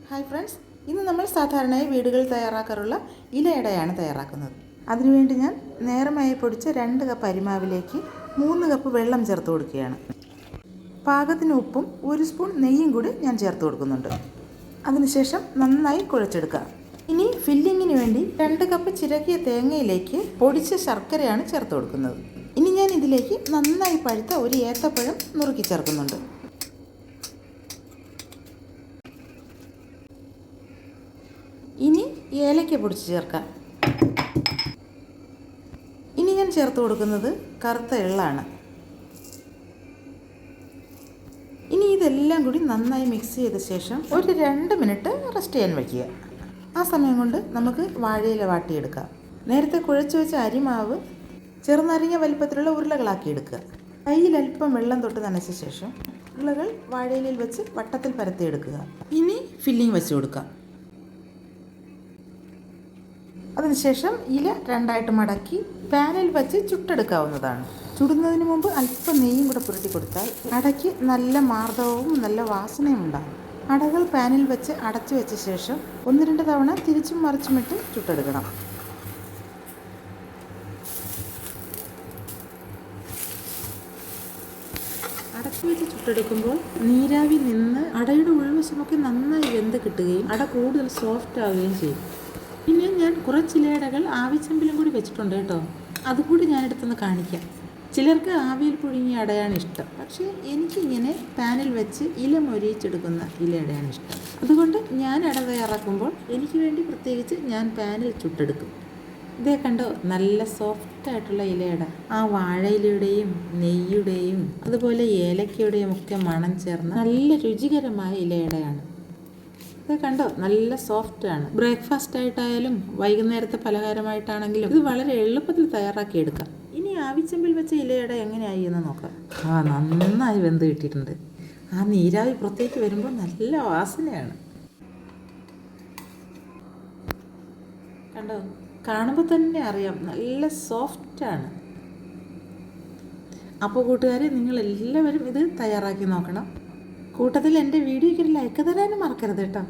Hi friends, ഇന്ന് നമ്മൾ സാധാരണയായി വീടുകളിൽ തയ്യാറാക്കാറുള്ള ഇലയടയാണ് തയ്യാറാക്കുന്നത്. അതിനുവേണ്ടി ഞാൻ നേരമായി പൊടിച്ച 2 കപ്പ് അരിമാവിലേക്ക് 3 കപ്പ് വെള്ളം ചേർത്ത് കൊടുക്കുകയാണ്. പാകത്തിന് ഉപ്പും 1 സ്പൂൺ നെയ്യും കൂടി ഞാൻ ചേർത്ത് കൊടുക്കുന്നുണ്ട്. അതിനുശേഷം നന്നായി കുഴച്ചെടുക്കുക. ഇനി ഫില്ലിങ്ങിന് വേണ്ടി 2 കപ്പ് ചിരകിയ തേങ്ങയിലേക്ക് പൊടിച്ച ശർക്കരയാണ് ചേർത്ത് കൊടുക്കുന്നത്. ഇനി ഞാൻ ഇതിലേക്ക് നന്നായി പഴുത്ത ഒരു ഏത്തപ്പഴം നുറുക്കി ചേർക്കുന്നുണ്ട്. ഇനി ഏലക്ക പൊടിച്ച് ചേർക്കാം. ഇനി ഞാൻ ചേർത്ത് കൊടുക്കുന്നത് കറുത്ത എള്ളാണ്. ഇനി ഇതെല്ലാം കൂടി നന്നായി മിക്സ് ചെയ്ത ശേഷം ഒരു 2 മിനിറ്റ് റെസ്റ്റ് ചെയ്യാൻ വയ്ക്കുക. ആ സമയം കൊണ്ട് നമുക്ക് വാഴയില വാട്ടിയെടുക്കാം. നേരത്തെ കുഴച്ച് വെച്ച അരിമാവ് ചെറുനാരങ്ങ വലിപ്പത്തിലുള്ള ഉരുളകളാക്കി എടുക്കുക. കയ്യിൽ അല്പം വെള്ളം തൊട്ട് നനച്ച ശേഷം ഉരുളകൾ വാഴയിലയിൽ വെച്ച് വട്ടത്തിൽ പരത്തിയെടുക്കുക. ഇനി ഫില്ലിംഗ് വെച്ച് കൊടുക്കാം. അതിനുശേഷം ഇല 2ആയിട്ട് മടക്കി പാനിൽ വെച്ച് ചുട്ടെടുക്കാവുന്നതാണ്. ചുടുന്നതിന് മുമ്പ് അല്പം നെയ്യും കൂടെ പുരട്ടി കൊടുത്താൽ അടയ്ക്ക് നല്ല മാർദ്ദവവും നല്ല വാസനയും ഉണ്ടാകും. അടകൾ പാനിൽ വെച്ച് അടച്ചു വെച്ച ശേഷം 1-2 തവണ തിരിച്ചും മറിച്ചുമിട്ട് ചുട്ടെടുക്കണം. അടച്ചു വെച്ച് ചുട്ടെടുക്കുമ്പോൾ നീരാവി നിന്ന് അടയുടെ ഉൾവശമൊക്കെ നന്നായി വെന്ത് കിട്ടുകയും അട കൂടുതൽ സോഫ്റ്റ് ആവുകയും ചെയ്യും. പിന്നെ ഞാൻ കുറച്ച് ഇലയടകൾ ആവിച്ചെമ്പിലും കൂടി വെച്ചിട്ടുണ്ട് കേട്ടോ. അതുകൂടി ഞാനെടുത്തൊന്ന് കാണിക്കാം. ചിലർക്ക് ആവിയിൽ പുഴുങ്ങിയ അടയാണ് ഇഷ്ടം, പക്ഷേ എനിക്കിങ്ങനെ പാനിൽ വെച്ച് ഇല മൊരിയിച്ചെടുക്കുന്ന ഇലയടയാണ് ഇഷ്ടം. അതുകൊണ്ട് ഞാൻ അട തയ്യാറാക്കുമ്പോൾ എനിക്ക് വേണ്ടി പ്രത്യേകിച്ച് ഞാൻ പാനിൽ ചുട്ടെടുക്കും. ഇതേ കണ്ടോ, നല്ല സോഫ്റ്റായിട്ടുള്ള ഇലയട. ആ വാഴയിലയുടെയും നെയ്യുടെയും അതുപോലെ ഏലക്കയുടെയും ഒക്കെ മണം ചേർന്ന നല്ല രുചികരമായ ഇലയടയാണ്. ഇത് കണ്ടോ, നല്ല സോഫ്റ്റാണ്. ബ്രേക്ക്ഫാസ്റ്റ് ആയിട്ടായാലും വൈകുന്നേരത്തെ പലഹാരമായിട്ടാണെങ്കിലും ഇത് വളരെ എളുപ്പത്തിൽ തയ്യാറാക്കിയെടുക്കാം. ഇനി ആവിച്ചെമ്പിൽ വെച്ച ഇലയട എങ്ങനെയായി എന്ന് നോക്കാം. നന്നായി വെന്ത് കിട്ടിയിട്ടുണ്ട്. ആ നീരാവി പുറത്തേക്ക് വരുമ്പോൾ നല്ല വാസനയാണ്. കണ്ടോ, കാണുമ്പോൾ തന്നെ അറിയാം നല്ല സോഫ്റ്റാണ്. അപ്പോൾ കൂട്ടുകാരെ, നിങ്ങളെല്ലാവരും ഇത് തയ്യാറാക്കി നോക്കണം. കൂട്ടത്തിൽ എൻ്റെ വീഡിയോയ്ക്ക് ഒരു ലൈക്ക് തരാനും മറക്കരുത് കേട്ടോ.